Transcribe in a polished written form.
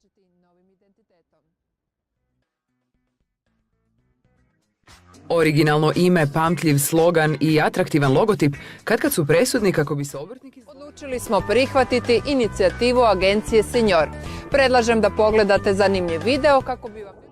označiti novim identitetom. Originalno ime, pamtljiv slogan i atraktivan logotip kad su presudni kako bi se obrtnik Odlučili smo prihvatiti inicijativu agencije Senior. Predlažem da pogledate zanimljiv video kako bi vam